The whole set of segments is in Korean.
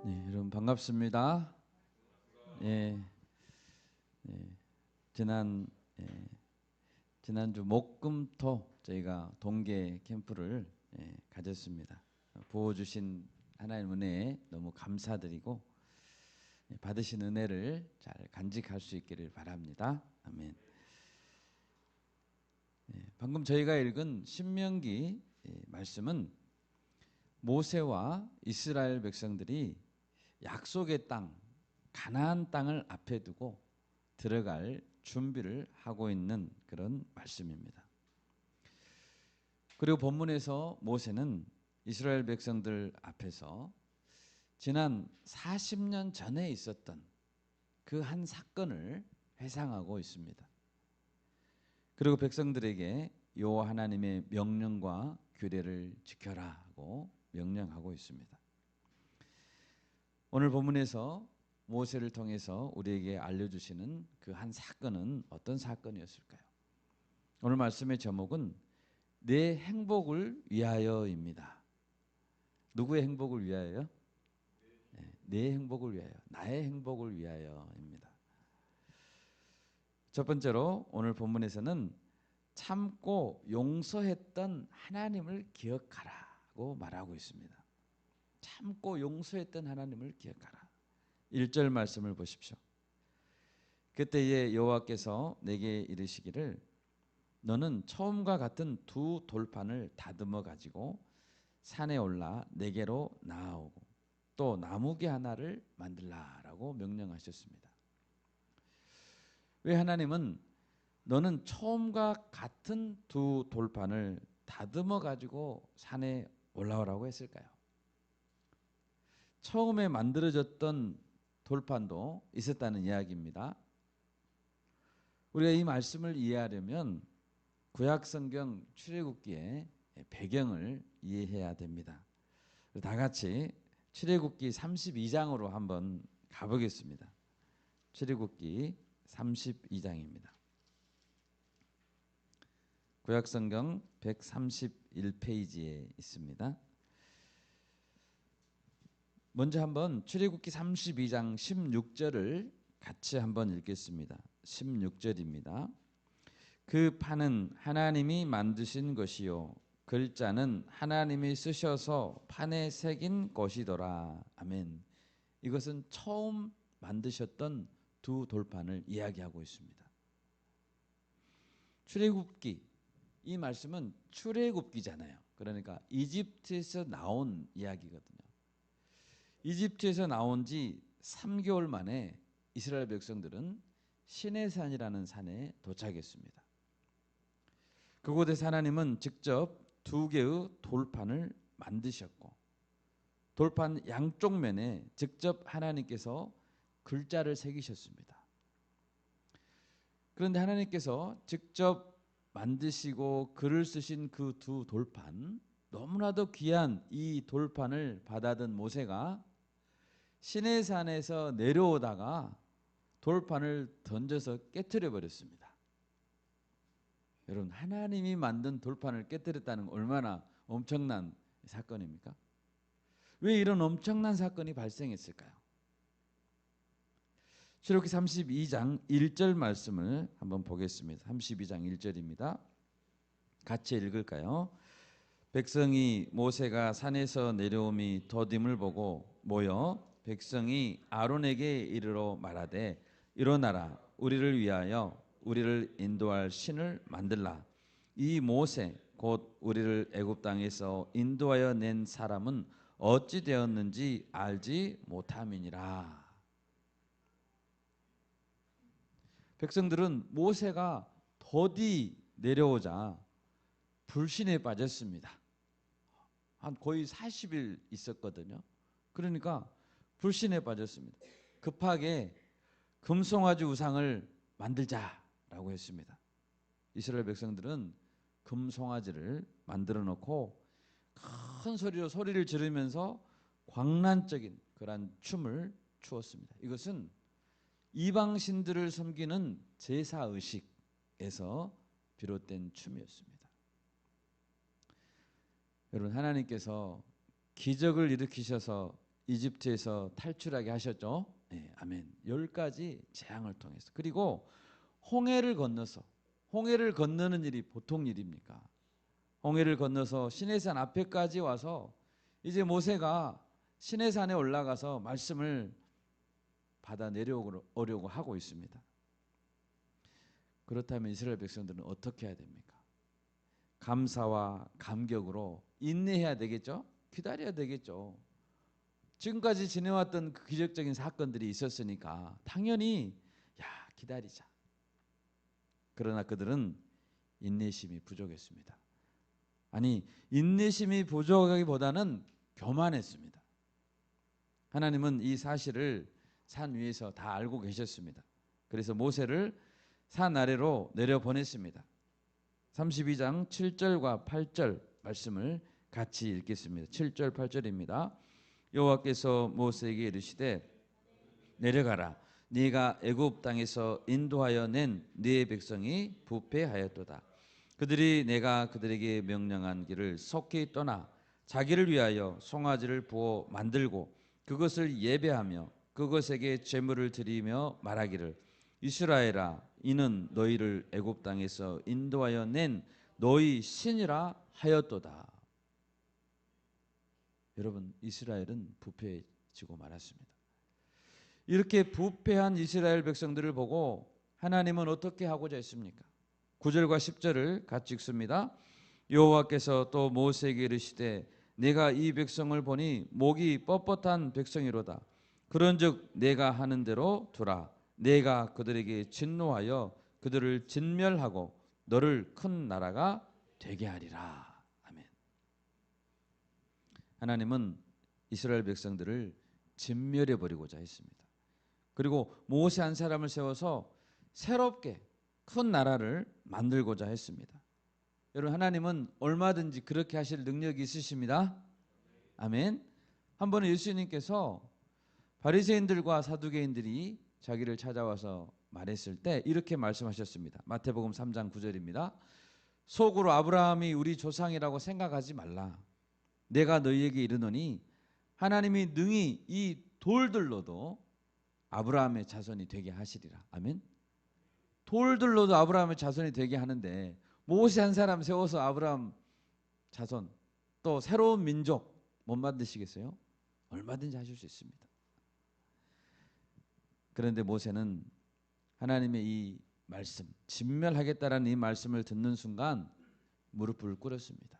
네, 여러분 반갑습니다. 예, 예, 지난 지난주 목금토 저희가 동계 캠프를 가졌습니다. 부어주신 하나님 은혜에 너무 감사드리고 받으신 은혜를 잘 간직할 수 있기를 바랍니다. 아멘. 방금 저희가 읽은 신명기 말씀은 모세와 이스라엘 백성들이 약속의 땅, 가나안 땅을 앞에 두고 들어갈 준비를 하고 있는 그런 말씀입니다. 그리고 본문에서 모세는 이스라엘 백성들 앞에서 지난 40년 전에 있었던 그 한 사건을 회상하고 있습니다. 그리고 백성들에게 여호와 하나님의 명령과 규례를 지켜라고 명령하고 있습니다. 오늘 본문에서 모세를 통해서 우리에게 알려주시는 그 한 사건은 어떤 사건이었을까요? 오늘 말씀의 제목은 내 행복을 위하여입니다. 누구의 행복을 위하여요? 내 행복을 위하여, 나의 행복을 위하여입니다. 첫 번째로 오늘 본문에서는 참고 용서했던 하나님을 기억하라고 말하고 있습니다. 참고 용서했던 하나님을 기억하라. 1절 말씀을 보십시오. 그때에 여호와께서 내게 이르시기를 너는 처음과 같은 두 돌판을 다듬어 가지고 산에 올라 내게로 나아오고 또 나무개 하나를 만들라라고 명령하셨습니다. 왜 하나님은 너는 처음과 같은 두 돌판을 다듬어 가지고 산에 올라오라고 했을까요? 처음에 만들어졌던 돌판도 있었다는 이야기입니다. 우리가 이 말씀을 이해하려면 구약성경 출애굽기의 배경을 이해해야 됩니다. 다 같이 출애굽기 32장으로 한번 가보겠습니다. 출애굽기 32장입니다. 구약성경 131페이지에 있습니다. 먼저 한번 출애굽기 32장 16절을 같이 한번 읽겠습니다. 16절입니다. 그 판은 하나님이 만드신 것이요 글자는 하나님이 쓰셔서 판에 새긴 것이더라. 아멘. 이것은 처음 만드셨던 두 돌판을 이야기하고 있습니다. 출애굽기, 이 말씀은 출애굽기잖아요. 그러니까 이집트에서 나온 이야기거든요. 이집트에서 나온 지 3개월 만에 이스라엘 백성들은 시내산이라는 산에 도착했습니다. 그곳에서 하나님은 직접 두 개의 돌판을 만드셨고 돌판 양쪽 면에 직접 하나님께서 글자를 새기셨습니다. 그런데 하나님께서 직접 만드시고 글을 쓰신 그 두 돌판, 너무나도 귀한 이 돌판을 받아든 모세가 시내산에서 내려오다가 돌판을 던져서 깨트려 버렸습니다. 여러분, 하나님이 만든 돌판을 깨뜨렸다는 건 얼마나 엄청난 사건입니까? 왜 이런 엄청난 사건이 발생했을까요? 출애굽기 32장 1절 말씀을 한번 보겠습니다. 32장 1절입니다. 같이 읽을까요? 백성이 모세가 산에서 내려옴이 더딤을 보고 모여 백성이 아론에게 이르러 말하되 일어나라 우리를 위하여 우리를 인도할 신을 만들라. 이 모세 곧 우리를 애굽 땅에서 인도하여 낸 사람은 어찌 되었는지 알지 못함이니라. 백성들은 모세가 더디 내려오자 불신에 빠졌습니다. 한 거의 40일 있었거든요. 그러니까 불신에 빠졌습니다. 급하게 금송아지 우상을 만들자라고 했습니다. 이스라엘 백성들은 금송아지를 만들어 놓고 큰 소리로 소리를 지르면서 광란적인 그런 춤을 추었습니다. 이것은 이방신들을 섬기는 제사의식에서 비롯된 춤이었습니다. 여러분, 하나님께서 기적을 일으키셔서 이집트에서 탈출하게 하셨죠. 네, 아멘. 10가지 재앙을 통해서. 그리고 홍해를 건너서, 홍해를 건너는 일이 보통 일입니까? 홍해를 건너서 시내산 앞에까지 와서 이제 모세가 시내산에 올라가서 말씀을 받아 내려오려고 하고 있습니다. 그렇다면 이스라엘 백성들은 어떻게 해야 됩니까? 감사와 감격으로 인내해야 되겠죠? 기다려야 되겠죠. 지금까지 지내왔던 그 기적적인 사건들이 있었으니까 당연히 기다리자. 그러나 그들은 인내심이 부족했습니다. 아니, 인내심이 부족하기보다는 교만했습니다. 하나님은 이 사실을 산 위에서 다 알고 계셨습니다. 그래서 모세를 산 아래로 내려보냈습니다. 32장 7절과 8절 말씀을 같이 읽겠습니다. 7절 8절입니다. 여호와께서 모세에게 이르시되 내려가라. 네가 애굽 땅에서 인도하여 낸 네 백성이 부패하였도다. 그들이 내가 그들에게 명령한 길을 속히 떠나 자기를 위하여 송아지를 부어 만들고 그것을 예배하며 그것에게 제물을 드리며 말하기를 이스라엘아 이는 너희를 애굽 땅에서 인도하여 낸 너희 신이라 하였도다. 여러분, 이스라엘은 부패해지고 말았습니다. 이렇게 부패한 이스라엘 백성들을 보고 하나님은 어떻게 하고자 했습니까? 9절과 10절을 같이 읽습니다. 여호와께서 또 모세에게 이르시되 내가 이 백성을 보니 목이 뻣뻣한 백성이로다. 그런즉 내가 하는 대로 두라. 내가 그들에게 진노하여 그들을 진멸하고 너를 큰 나라가 되게 하리라. 아멘. 하나님은 이스라엘 백성들을 진멸해 버리고자 했습니다. 그리고 모세 한 사람을 세워서 새롭게 큰 나라를 만들고자 했습니다. 여러분, 하나님은 얼마든지 그렇게 하실 능력이 있으십니다. 아멘. 한 번은 예수님께서 바리새인들과 사두개인들이 자기를 찾아와서 말했을 때 이렇게 말씀하셨습니다. 마태복음 3장 9절입니다. 속으로 아브라함이 우리 조상이라고 생각하지 말라. 내가 너희에게 이르노니 하나님이 능히 이 돌들로도 아브라함의 자손이 되게 하시리라. 아멘. 돌들로도 아브라함의 자손이 되게 하는데 모세 한 사람 세워서 아브라함 자손 또 새로운 민족 못 만드시겠어요? 얼마든지 하실 수 있습니다. 그런데 모세는 하나님의 이 말씀, 진멸하겠다라는 이 말씀을 듣는 순간 무릎을 꿇었습니다.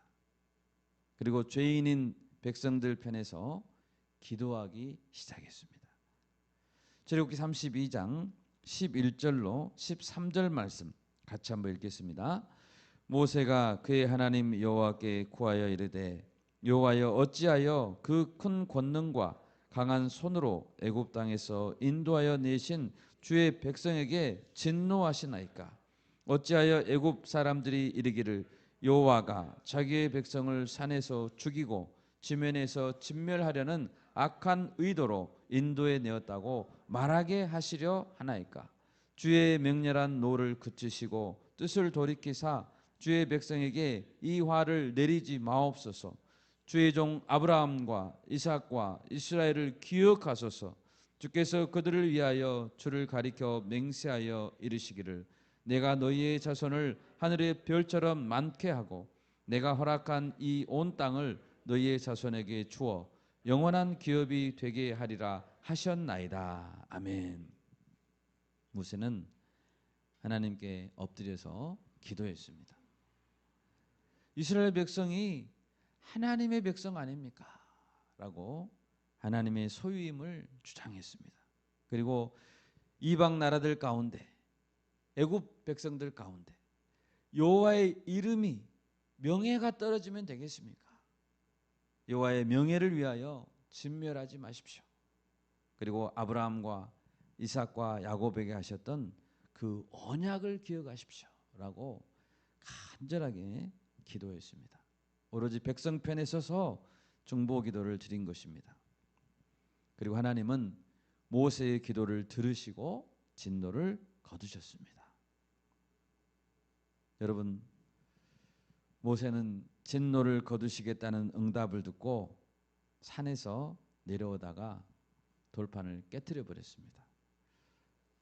그리고 죄인인 백성들 편에서 기도하기 시작했습니다. 출애굽기 32장 11절로 13절 말씀 같이 한번 읽겠습니다. 모세가 그의 하나님 여호와께 구하여 이르되 여호와여 어찌하여 그 큰 권능과 강한 손으로 애굽 땅에서 인도하여 내신 주의 백성에게 진노하시나이까? 어찌하여 애굽 사람들이 이르기를 여호와가 자기의 백성을 산에서 죽이고 지면에서 진멸하려는 악한 의도로 인도해 내었다고 말하게 하시려 하나이까? 주의 맹렬한 노를 그치시고 뜻을 돌이키사 주의 백성에게 이 화를 내리지 마옵소서. 주의 종 아브라함과 이삭과 이스라엘을 기억하소서. 주께서 그들을 위하여 주를 가리켜 맹세하여 이르시기를 내가 너희의 자손을 하늘의 별처럼 많게 하고 내가 허락한 이 온 땅을 너희의 자손에게 주어 영원한 기업이 되게 하리라 하셨나이다. 아멘. 모세는 하나님께 엎드려서 기도했습니다. 이스라엘 백성이 하나님의 백성 아닙니까? 라고 하나님의 소유임을 주장했습니다. 그리고 이방 나라들 가운데 애굽 백성들 가운데 여호와의 이름이 명예가 떨어지면 되겠습니까? 여호와의 명예를 위하여 진멸하지 마십시오. 그리고 아브라함과 이삭과 야곱에게 하셨던 그 언약을 기억하십시오 라고 간절하게 기도했습니다. 오로지 백성 편에 서서 중보 기도를 드린 것입니다. 그리고 하나님은 모세의 기도를 들으시고 진노를 거두셨습니다. 여러분, 모세는 진노를 거두시겠다는 응답을 듣고 산에서 내려오다가 돌판을 깨뜨려 버렸습니다.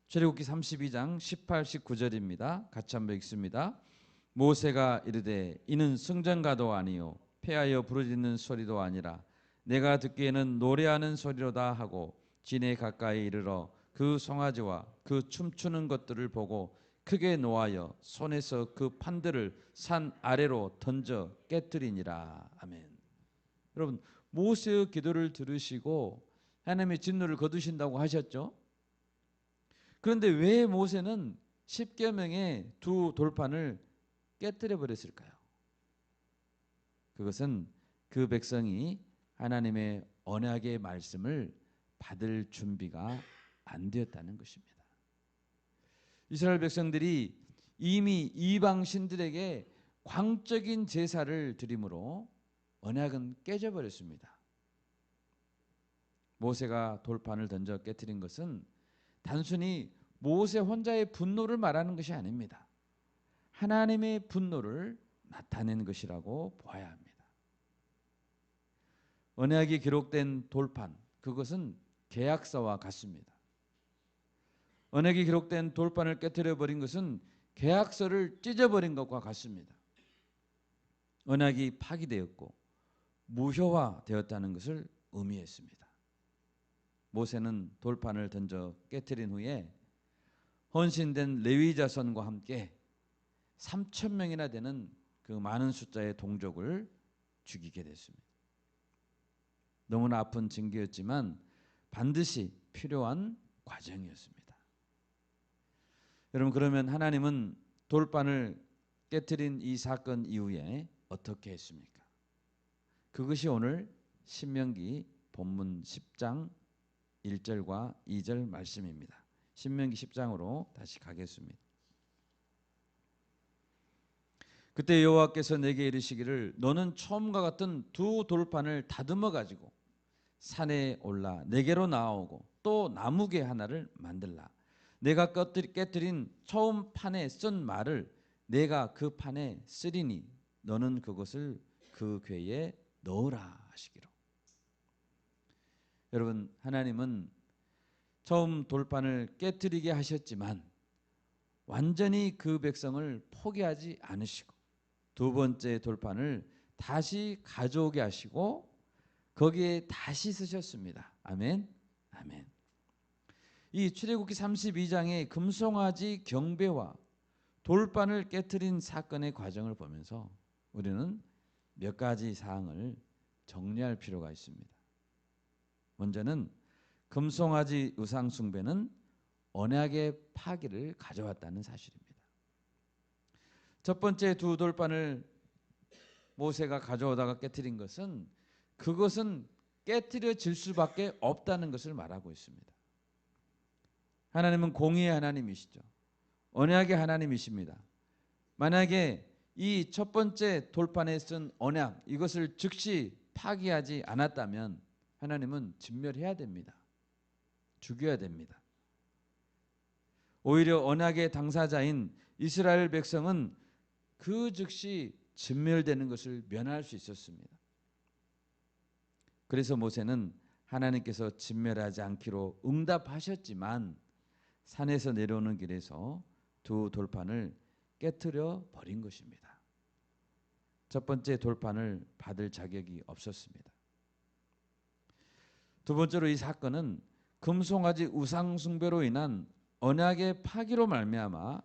출애굽기 32장 18, 19절입니다. 같이 한번 읽습니다. 모세가 이르되 이는 승전가도 아니요 패하여 부르짖는 소리도 아니라 내가 듣기에는 노래하는 소리로다 하고 진에 가까이 이르러 그 송아지와 그 춤추는 것들을 보고 크게 노하여 손에서 그 판들을 산 아래로 던져 깨뜨리니라. 아멘. 여러분, 모세의 기도를 들으시고 하나님의 진노를 거두신다고 하셨죠. 그런데 왜 모세는 십계명의 두 돌판을 깨뜨려 버렸을까요? 그것은 그 백성이 하나님의 언약의 말씀을 받을 준비가 안 되었다는 것입니다. 이스라엘 백성들이 이미 이방 신들에게 광적인 제사를 드림으로 언약은 깨져버렸습니다. 모세가 돌판을 던져 깨뜨린 것은 단순히 모세 혼자의 분노를 말하는 것이 아닙니다. 하나님의 분노를 나타낸 것이라고 보아야 합니다. 언약이 기록된 돌판, 그것은 계약서와 같습니다. 언약이 기록된 돌판을 깨뜨려 버린 것은 계약서를 찢어버린 것과 같습니다. 언약이 파기되었고 무효화되었다는 것을 의미했습니다. 모세는 돌판을 던져 깨뜨린 후에 헌신된 레위 자손과 함께 3,000명이나 되는 그 많은 숫자의 동족을 죽이게 됐습니다. 너무나 아픈 징계였지만 반드시 필요한 과정이었습니다. 여러분, 그러면 하나님은 돌판을 깨뜨린 이 사건 이후에 어떻게 했습니까? 그것이 오늘 신명기 본문 10장 1절과 2절 말씀입니다. 신명기 10장으로 다시 가겠습니다. 그때 여호와께서 내게 이르시기를 너는 처음과 같은 두 돌판을 다듬어 가지고 산에 올라 내게로 나아오고 또 나무개 하나를 만들라. 내가 깨뜨린 처음 판에 쓴 말을 내가 그 판에 쓰리니 너는 그것을 그 궤에 넣으라 하시기로. 여러분, 하나님은 처음 돌판을 깨뜨리게 하셨지만 완전히 그 백성을 포기하지 않으시고 두 번째 돌판을 다시 가져오게 하시고 거기에 다시 쓰셨습니다. 아멘. 아멘. 이 출애굽기 32장의 금송아지 경배와 돌판을 깨뜨린 사건의 과정을 보면서 우리는 몇 가지 사항을 정리할 필요가 있습니다. 먼저는 금송아지 우상 숭배는 언약의 파기를 가져왔다는 사실입니다. 첫 번째 두 돌판을 모세가 가져오다가 깨뜨린 것은 그것은 깨뜨려질 수밖에 없다는 것을 말하고 있습니다. 하나님은 공의의 하나님이시죠. 언약의 하나님이십니다. 만약에 이 첫 번째 돌판에 쓴 언약, 이것을 즉시 파기하지 않았다면 하나님은 진멸해야 됩니다. 죽여야 됩니다. 오히려 언약의 당사자인 이스라엘 백성은 그 즉시 진멸되는 것을 면할 수 있었습니다. 그래서 모세는 하나님께서 진멸하지 않기로 응답하셨지만 산에서 내려오는 길에서 두 돌판을 깨트려 버린 것입니다. 첫 번째 돌판을 받을 자격이 없었습니다. 두 번째로 이 사건은 금송아지 우상 숭배로 인한 언약의 파기로 말미암아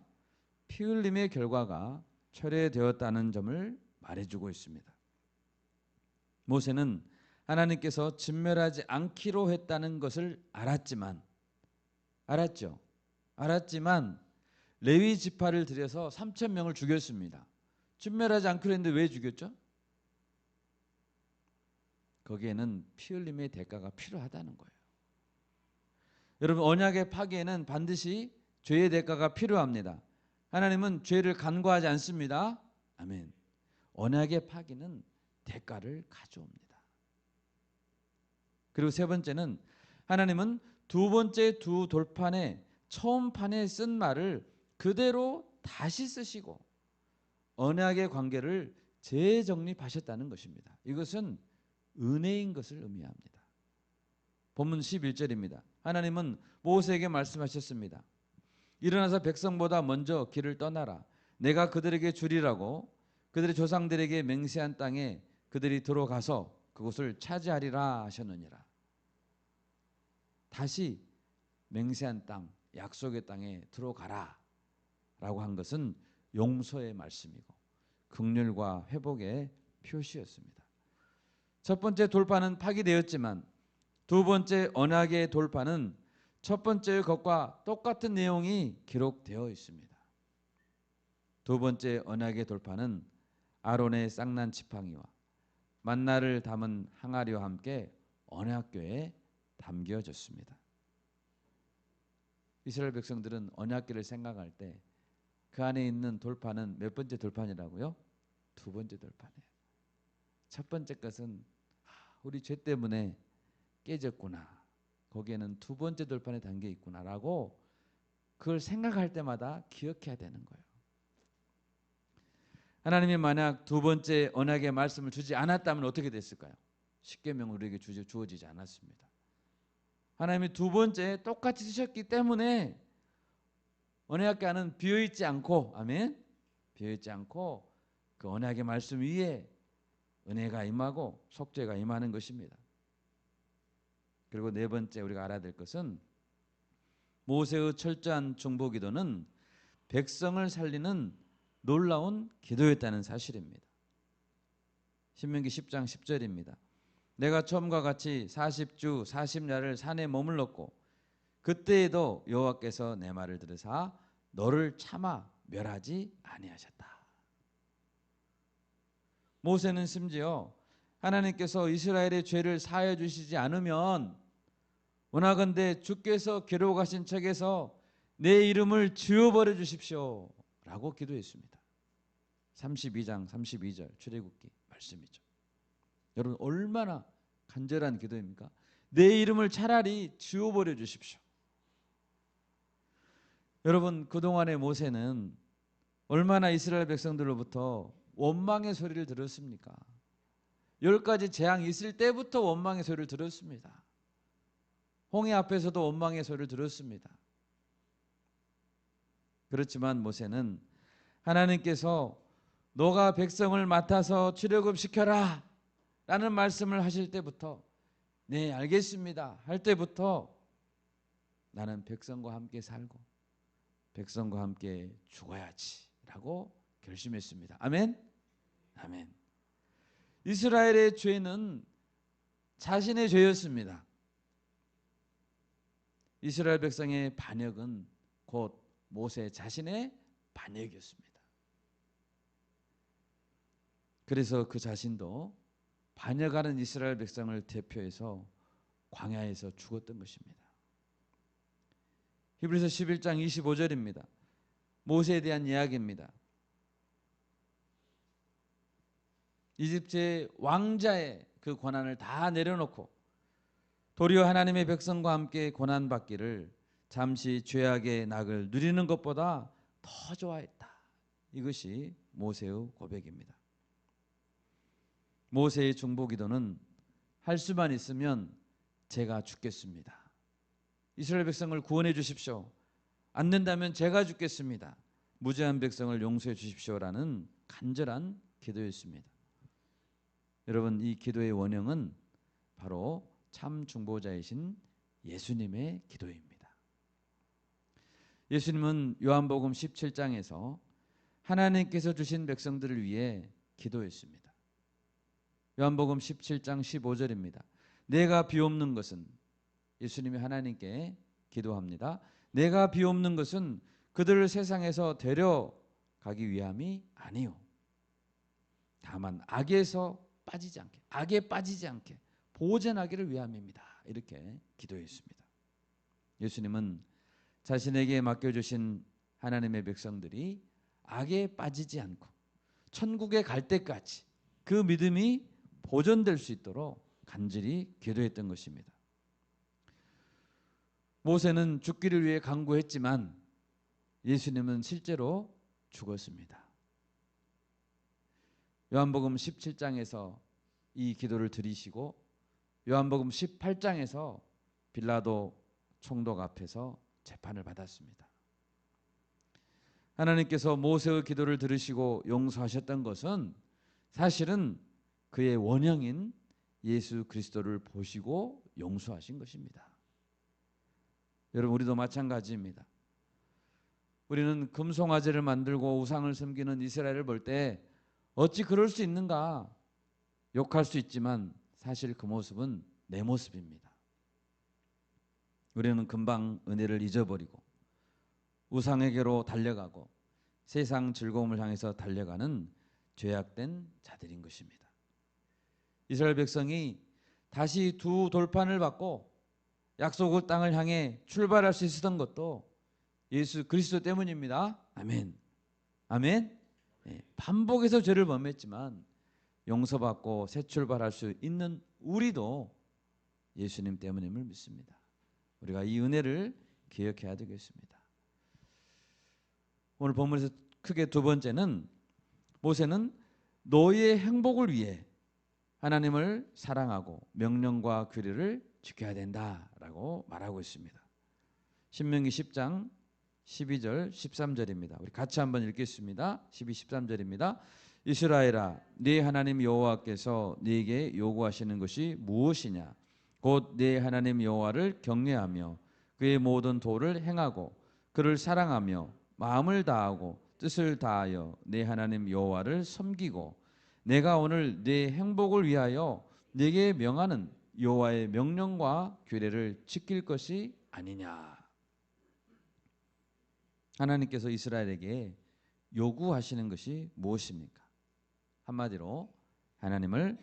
피 흘림의 결과가 철회되었다는 점을 말해주고 있습니다. 모세는 하나님께서 진멸하지 않기로 했다는 것을 알았지만 레위 지파를 들여서 3,000명을 죽였습니다. 진멸하지 않기로 했는데 왜 죽였죠? 거기에는 피 흘림의 대가가 필요하다는 거예요. 여러분, 언약의 파기에는 반드시 죄의 대가가 필요합니다. 하나님은 죄를 간과하지 않습니다. 아멘. 언약의 파기는 대가를 가져옵니다. 그리고 세 번째는 하나님은 두 번째 두 돌판에 처음 판에 쓴 말을 그대로 다시 쓰시고 언약의 관계를 재정립하셨다는 것입니다. 이것은 은혜인 것을 의미합니다. 본문 11절입니다. 하나님은 모세에게 말씀하셨습니다. 일어나서 백성보다 먼저 길을 떠나라. 내가 그들에게 주리라고 그들의 조상들에게 맹세한 땅에 그들이 들어가서 그곳을 차지하리라 하셨느니라. 다시 맹세한 땅, 약속의 땅에 들어가라 라고 한 것은 용서의 말씀이고 긍휼과 회복의 표시였습니다. 첫 번째 돌파는 파기되었지만 두 번째 언약의 돌파는 첫 번째 것과 똑같은 내용이 기록되어 있습니다. 두 번째 언약의 돌파는 아론의 쌍난 지팡이와 만나를 담은 항아리와 함께 언약궤에 담겨졌습니다. 이스라엘 백성들은 언약궤를 생각할 때 그 안에 있는 돌파는 몇 번째 돌판이라고요? 두 번째 돌판이에요. 첫 번째 것은 우리 죄 때문에 깨졌구나. 거기에는 두 번째 돌판에 담겨 있구나라고 그걸 생각할 때마다 기억해야 되는 거예요. 하나님이 만약 두 번째 언약의 말씀을 주지 않았다면 어떻게 됐을까요? 십계명은 우리에게 주어지지 않았습니다. 하나님이 두 번째 똑같이 주셨기 때문에 언약궤 안은 비어있지 않고, 아멘, 비어있지 않고 그 언약의 말씀 위에 은혜가 임하고 속죄가 임하는 것입니다. 그리고 네 번째 우리가 알아야 될 것은 모세의 철저한 중보기도는 백성을 살리는 놀라운 기도였다는 사실입니다. 신명기 10장 10절입니다. 내가 처음과 같이 40주 40야를 산에 머물렀고 그때에도 여호와께서 내 말을 들으사 너를 차마 멸하지 아니하셨다. 모세는 심지어 하나님께서 이스라엘의 죄를 사하여 주시지 않으면 원하건대 주께서 기록하신 책에서 내 이름을 지워버려 주십시오 라고 기도했습니다. 32장 32절 출애굽기 말씀이죠. 여러분 얼마나 간절한 기도입니까? 내 이름을 차라리 지워버려 주십시오. 여러분 그동안의 모세는 얼마나 이스라엘 백성들로부터 원망의 소리를 들었습니까? 10가지 재앙이 있을 때부터 원망의 소리를 들었습니다. 홍해 앞에서도 원망의 소리를 들었습니다. 그렇지만 모세는 하나님께서 너가 백성을 맡아서 출애굽시켜라 라는 말씀을 하실 때부터 네 알겠습니다 할 때부터 나는 백성과 함께 살고 백성과 함께 죽어야지 라고 결심했습니다. 아멘? 아멘. 이스라엘의 죄는 자신의 죄였습니다. 이스라엘 백성의 반역은 곧 모세 자신의 반역이었습니다. 그래서 그 자신도 반역하는 이스라엘 백성을 대표해서 광야에서 죽었던 것입니다. 히브리서 11장 25절입니다. 모세에 대한 이야기입니다. 이집트의 왕자의 그 권한을 다 내려놓고 도리어 하나님의 백성과 함께 고난받기를 잠시 죄악의 낙을 누리는 것보다 더 좋아했다. 이것이 모세의 고백입니다. 모세의 중보기도는 할 수만 있으면 제가 죽겠습니다. 이스라엘 백성을 구원해 주십시오. 안 된다면 제가 죽겠습니다. 무죄한 백성을 용서해 주십시오라는 간절한 기도였습니다. 여러분 이 기도의 원형은 바로 참 중보자이신 예수님의 기도입니다. 예수님은 요한복음 17장에서 하나님께서 주신 백성들을 위해 기도했습니다. 요한복음 17장 15절입니다. 내가 비옵는 것은 예수님이 하나님께 기도합니다. 내가 비옵는 것은 그들을 세상에서 데려가기 위함이 아니요 다만 악에서 빠지지 않게 악에 빠지지 않게 보존하기를 위함입니다. 이렇게 기도했습니다. 예수님은 자신에게 맡겨주신 하나님의 백성들이 악에 빠지지 않고 천국에 갈 때까지 그 믿음이 보존될 수 있도록 간절히 기도했던 것입니다. 모세는 죽기를 위해 간구했지만 예수님은 실제로 죽었습니다. 요한복음 17장에서 이 기도를 드리시고 요한복음 18장에서 빌라도 총독 앞에서 재판을 받았습니다. 하나님께서 모세의 기도를 들으시고 용서하셨던 것은 사실은 그의 원형인 예수 그리스도를 보시고 용서하신 것입니다. 여러분, 우리도 마찬가지입니다. 우리는 금송아지를 만들고 우상을 섬기는 이스라엘을 볼 때 어찌 그럴 수 있는가 욕할 수 있지만 사실 그 모습은 내 모습입니다. 우리는 금방 은혜를 잊어버리고 우상에게로 달려가고 세상 즐거움을 향해서 달려가는 죄악된 자들인 것입니다. 이스라엘 백성이 다시 두 돌판을 받고 약속의 땅을 향해 출발할 수 있었던 것도 예수 그리스도 때문입니다. 아멘. 아멘. 반복해서 죄를 범했지만 용서받고 새 출발할 수 있는 우리도 예수님 때문임을 믿습니다. 우리가 이 은혜를 기억해야 되겠습니다. 오늘 본문에서 크게 두 번째는 모세는 너희의 행복을 위해 하나님을 사랑하고 명령과 규례를 지켜야 된다라고 말하고 있습니다. 신명기 10장 12절 13절입니다. 우리 같이 한번 읽겠습니다. 12, 13절입니다. 이스라엘아, 네 하나님 여호와께서 네게 요구하시는 것이 무엇이냐? 곧 네 하나님 여호와를 경외하며 그의 모든 도를 행하고 그를 사랑하며 마음을 다하고 뜻을 다하여 네 하나님 여호와를 섬기고 내가 오늘 네 행복을 위하여 네게 명하는 여호와의 명령과 규례를 지킬 것이 아니냐. 하나님께서 이스라엘에게 요구하시는 것이 무엇입니까? 한마디로 하나님을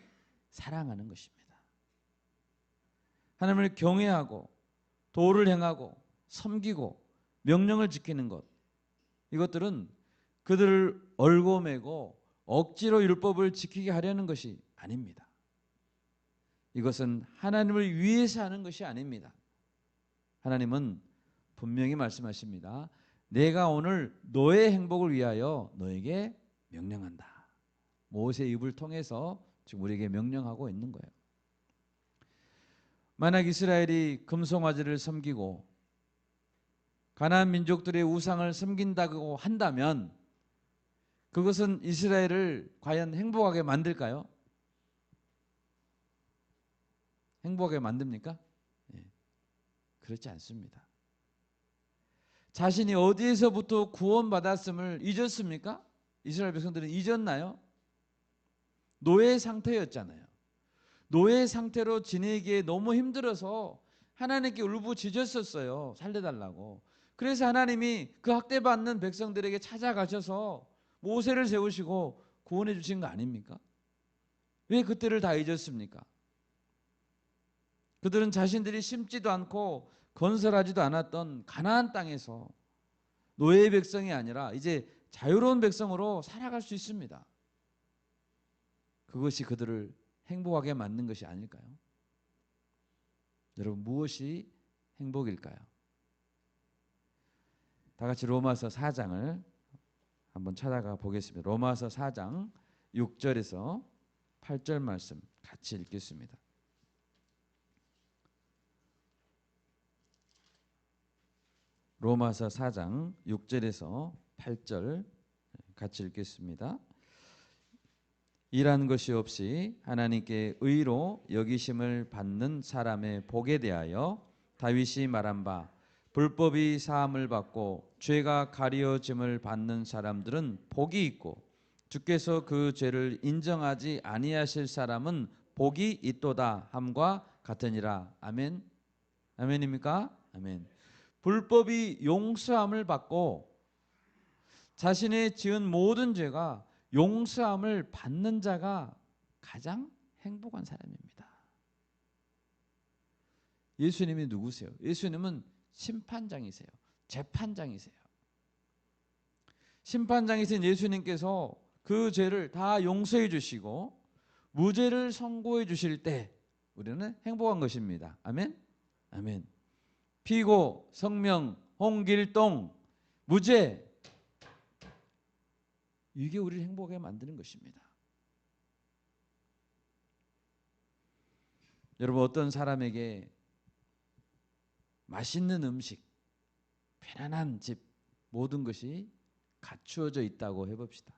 사랑하는 것입니다. 하나님을 경외하고 도를 행하고 섬기고 명령을 지키는 것, 이것들은 그들을 얼고매고 억지로 율법을 지키게 하려는 것이 아닙니다. 이것은 하나님을 위해서 하는 것이 아닙니다. 하나님은 분명히 말씀하십니다. 내가 오늘 너의 행복을 위하여 너에게 명령한다. 모세의 입을 통해서 지금 우리에게 명령하고 있는 거예요. 만약 이스라엘이 금송아지를 섬기고 가나안 민족들의 우상을 섬긴다고 한다면 그것은 이스라엘을 과연 행복하게 만들까요? 행복하게 만듭니까? 그렇지 않습니다. 자신이 어디에서부터 구원받았음을 잊었습니까? 이스라엘 백성들은 잊었나요? 노예 상태였잖아요. 노예 상태로 지내기에 너무 힘들어서 하나님께 울부짖었었어요. 살려달라고. 그래서 하나님이 그 학대받는 백성들에게 찾아가셔서 모세를 세우시고 구원해 주신 거 아닙니까? 왜 그때를 다 잊었습니까? 그들은 자신들이 심지도 않고 건설하지도 않았던 가나안 땅에서 노예의 백성이 아니라 이제 자유로운 백성으로 살아갈 수 있습니다. 그것이 그들을 행복하게 만든 것이 아닐까요? 여러분, 무엇이 행복일까요? 다 같이 로마서 4장을 한번 찾아가 보겠습니다. 로마서 4장 6절에서 8절 말씀 같이 읽겠습니다. 로마서 4장 6절에서 8절 같이 읽겠습니다. 일한 것이 없이 하나님께 의로 여기심을 받는 사람의 복에 대하여 다윗이 말한 바 불법이 사함을 받고 죄가 가려짐을 받는 사람들은 복이 있고 주께서 그 죄를 인정하지 아니하실 사람은 복이 있도다 함과 같으니라. 아멘. 아멘입니까? 아멘. 불법이 용서함을 받고 자신의 지은 모든 죄가 용서함을 받는 자가 가장 행복한 사람입니다. 예수님이 누구세요? 예수님은 심판장이세요. 재판장이세요. 심판장이신 예수님께서 그 죄를 다 용서해 주시고 무죄를 선고해 주실 때 우리는 행복한 것입니다. 아멘? 아멘. 피고, 성명, 홍길동, 무죄, 이게 우리를 행복하게 만드는 것입니다. 여러분, 어떤 사람에게 맛있는 음식, 편안한 집, 모든 것이 갖추어져 있다고 해봅시다.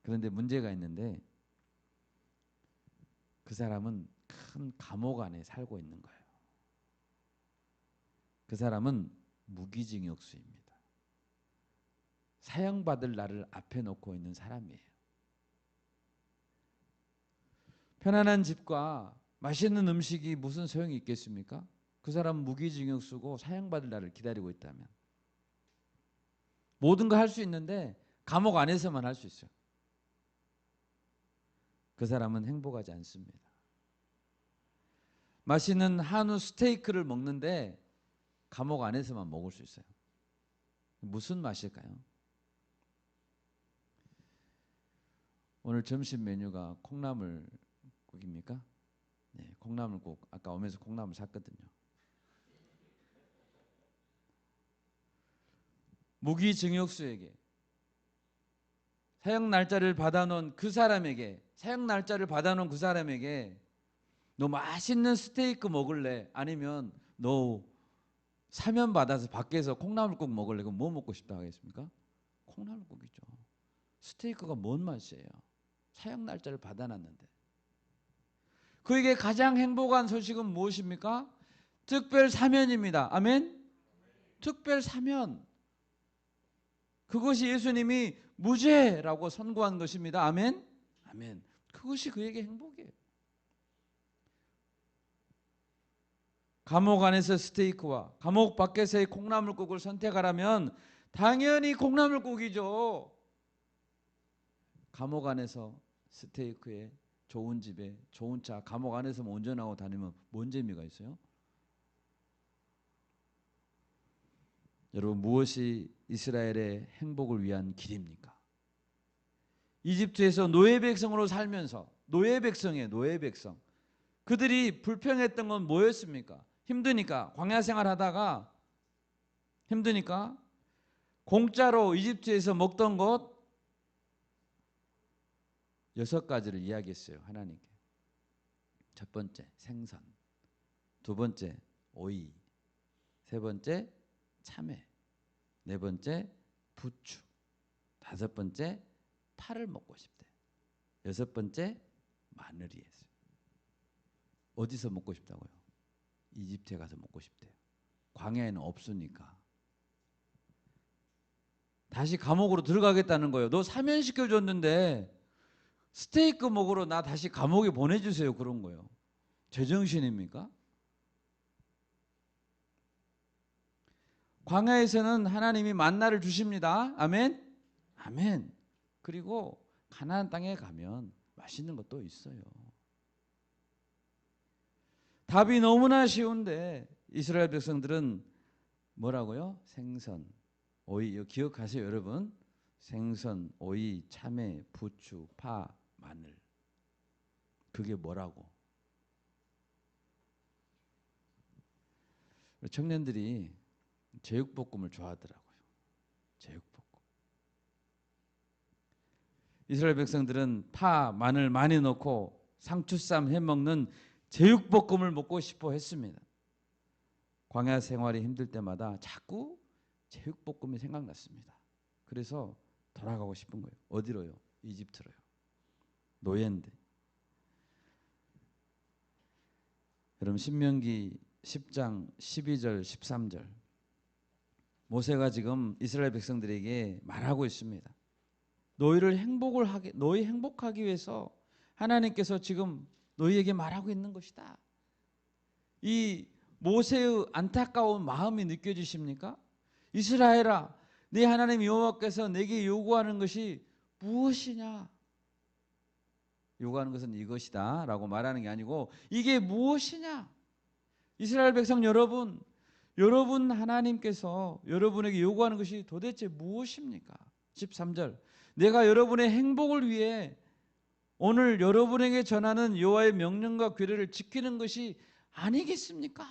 그런데 문제가 있는데 그 사람은 큰 감옥 안에 살고 있는 거예요. 그 사람은 무기징역수입니다. 사형받을 날을 앞에 놓고 있는 사람이에요. 편안한 집과 맛있는 음식이 무슨 소용이 있겠습니까? 그 사람은 무기징역수고 사형받을 날을 기다리고 있다면. 모든 거 할 수 있는데 감옥 안에서만 할 수 있어요. 그 사람은 행복하지 않습니다. 맛있는 한우 스테이크를 먹는데 감옥 안에서만 먹을 수 있어요. 무슨 맛일까요? 오늘 점심 메뉴가 콩나물국입니까? 네, 콩나물국. 아까 오면서 콩나물 샀거든요. 무기징역수에게 사형 날짜를 받아놓은 그 사람에게, 사형 날짜를 받아놓은 그 사람에게 너 맛있는 스테이크 먹을래? 아니면 너 사면 받아서 밖에서 콩나물국 먹을래? 그럼 뭐 먹고 싶다 하겠습니까? 콩나물국이죠. 스테이크가 뭔 맛이에요? 사형 날짜를 받아놨는데. 그에게 가장 행복한 소식은 무엇입니까? 특별 사면입니다. 아멘? 특별 사면. 그것이 예수님이 무죄라고 선고한 것입니다. 아멘? 아멘. 그것이 그에게 행복이에요. 감옥 안에서 스테이크와 감옥 밖에서의 콩나물국을 선택하라면 당연히 콩나물국이죠. 감옥 안에서 스테이크에 좋은 집에 좋은 차, 감옥 안에서 운전하고 다니면 뭔 재미가 있어요? 여러분, 무엇이 이스라엘의 행복을 위한 길입니까? 이집트에서 노예 백성으로 살면서, 노예 백성이에요. 노예 백성. 그들이 불평했던 건 뭐였습니까? 힘드니까, 광야 생활하다가 힘드니까 공짜로 이집트에서 먹던 것 6가지를 이야기했어요. 하나님께. 첫 번째 생선, 두 번째 오이, 세 번째 참외, 네 번째 부추, 다섯 번째 파를 먹고 싶대. 여섯 번째 마늘이었어요. 어디서 먹고 싶다고요? 이집트에 가서 먹고 싶대요. 광야에는 없으니까. 다시 감옥으로 들어가겠다는 거예요. 너 사면시켜줬는데 스테이크 먹으러 나 다시 감옥에 보내주세요. 그런 거예요. 제정신입니까? 광야에서는 하나님이 만나를 주십니다. 아멘? 아멘. 그리고 가나안 땅에 가면 맛있는 것도 있어요. 답이 너무나 쉬운데 이스라엘 백성들은 뭐라고요? 생선, 오이. 기억하세요, 여러분? 생선, 오이, 참외, 부추, 파, 마늘. 그게 뭐라고? 청년들이 제육볶음을 좋아하더라고요. 제육볶음. 이스라엘 백성들은 파, 마늘 많이 넣고 상추쌈 해먹는 제육볶음을 먹고 싶어 했습니다. 광야 생활이 힘들 때마다 자꾸 제육볶음이 생각났습니다. 그래서 돌아가고 싶은 거예요. 어디로요? 이집트로요. 노예인데. 여러분, 신명기 10장 12절 13절 모세가 지금 이스라엘 백성들에게 말하고 있습니다. 너희 행복하기 위해서 하나님께서 지금 너희에게 말하고 있는 것이다. 이 모세의 안타까운 마음이 느껴지십니까? 이스라엘아, 네 하나님 여호와께서 내게 요구하는 것이 무엇이냐? 요구하는 것은 이것이다 라고 말하는 게 아니고 이게 무엇이냐? 이스라엘 백성 여러분 하나님께서 여러분에게 요구하는 것이 도대체 무엇입니까? 13절 내가 여러분의 행복을 위해 오늘 여러분에게 전하는 여호와의 명령과 규례를 지키는 것이 아니겠습니까?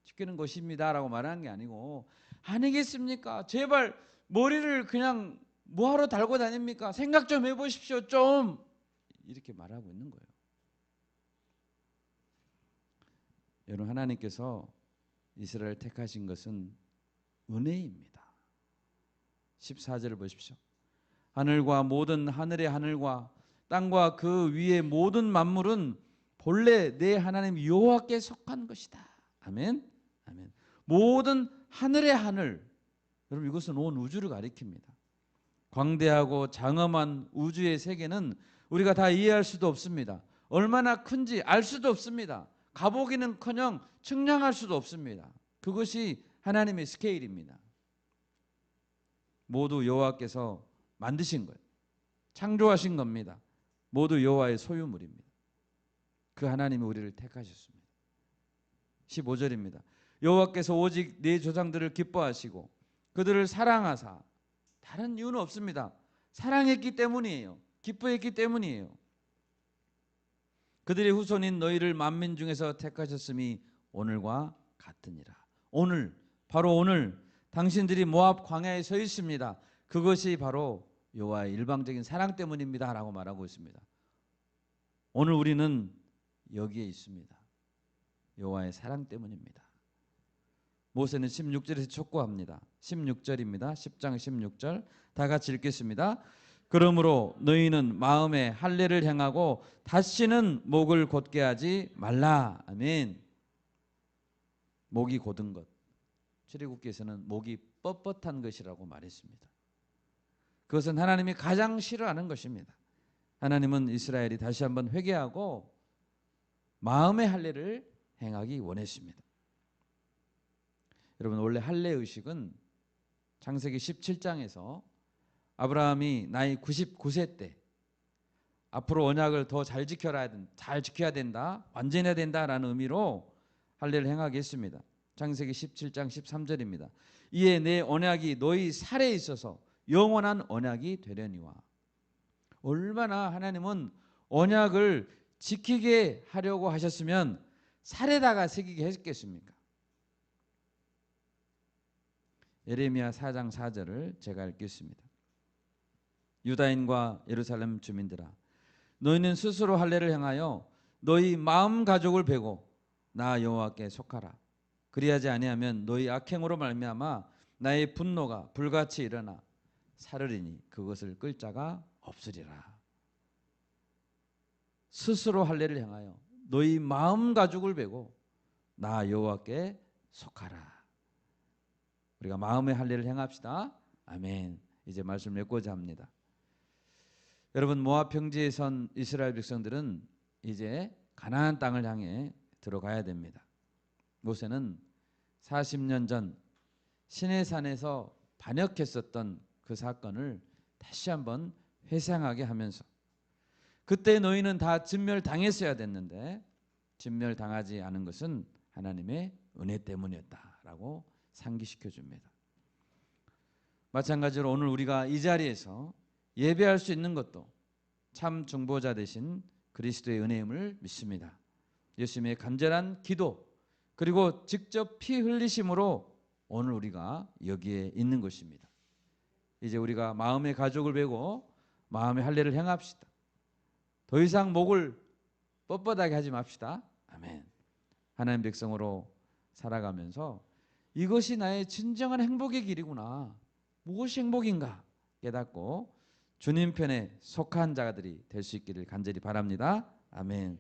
지키는 것입니다 라고 말하는 게 아니고 아니겠습니까? 제발 머리를 그냥 뭐하러 달고 다닙니까? 생각 좀 해보십시오. 좀 이렇게 말하고 있는 거예요. 여러분, 하나님께서 이스라엘 택하신 것은 은혜입니다. 14절을 보십시오. 하늘과 모든 하늘의 하늘과 땅과 그 위의 모든 만물은 본래 내 하나님 여호와께 속한 것이다. 아멘. 아멘. 모든 하늘의 하늘. 여러분 이것은 온 우주를 가리킵니다. 광대하고 장엄한 우주의 세계는 우리가 다 이해할 수도 없습니다. 얼마나 큰지 알 수도 없습니다. 가보기는커녕 측량할 수도 없습니다. 그것이 하나님의 스케일입니다. 모두 여호와께서 만드신 거예요. 창조하신 겁니다. 모두 여호와의 소유물입니다. 그 하나님이 우리를 택하셨습니다. 15절입니다. 여호와께서 오직 네 조상들을 기뻐하시고 그들을 사랑하사, 다른 이유는 없습니다. 사랑했기 때문이에요. 기뻐했기 때문이에요. 그들의 후손인 너희를 만민 중에서 택하셨음이 오늘과 같으니라. 오늘, 바로 오늘 당신들이 모압 광야에 서 있습니다. 그것이 바로 여호와의 일방적인 사랑 때문입니다 라고 말하고 있습니다. 오늘 우리는 여기에 있습니다. 여호와의 사랑 때문입니다. 모세는 16절에서 촉구합니다. 16절입니다. 10장 16절 다 같이 읽겠습니다. 그러므로 너희는 마음에 할례를 행하고 다시는 목을 곧게 하지 말라. 아멘. 목이 곧은 것, 출애굽기에서는 목이 뻣뻣한 것이라고 말했습니다. 그것은 하나님이 가장 싫어하는 것입니다. 하나님은 이스라엘이 다시 한번 회개하고 마음의 할례를 행하기 원했습니다. 여러분 원래 할례 의식은 창세기 17장에서 아브라함이 나이 99세 때 앞으로 언약을 더 잘 지켜야 된다, 완전해야 된다라는 의미로 할례를 행하게 했습니다. 창세기 17장 13절입니다. 이에 내 언약이 너희 살에 있어서 영원한 언약이 되려니와. 얼마나 하나님은 언약을 지키게 하려고 하셨으면 살에다가 새기게 했겠습니까? 예레미야 4장 4절을 제가 읽겠습니다. 유다인과 예루살렘 주민들아, 너희는 스스로 할례를 행하여 너희 마음 가족을 베고 나 여호와께 속하라. 그리하지 아니하면 너희 악행으로 말미암아 나의 분노가 불같이 일어나 사르리니 그것을 끌 자가 없으리라. 스스로 할례를 행하여 너희 마음 가족을 베고 나 여호와께 속하라. 우리가 마음의 할례를 행합시다. 아멘. 이제 말씀 맺고자 합니다. 여러분 모압 평지에 선 이스라엘 백성들은 이제 가나안 땅을 향해 들어가야 됩니다. 모세는 40년 전 시내산에서 반역했었던 그 사건을 다시 한번 회상하게 하면서 그때 너희는 다 진멸당했어야 됐는데 진멸당하지 않은 것은 하나님의 은혜 때문이었다라고 상기시켜 줍니다. 마찬가지로 오늘 우리가 이 자리에서 예배할 수 있는 것도 참 중보자 되신 그리스도의 은혜임을 믿습니다. 예수님의 간절한 기도 그리고 직접 피 흘리심으로 오늘 우리가 여기에 있는 것입니다. 이제 우리가 마음의 가족을 베고 마음의 할례를 행합시다. 더 이상 목을 뻣뻣하게 하지 맙시다. 아멘. 하나님 백성으로 살아가면서 이것이 나의 진정한 행복의 길이구나. 무엇이 행복인가 깨닫고 주님 편에 속한 자들이 될 수 있기를 간절히 바랍니다. 아멘.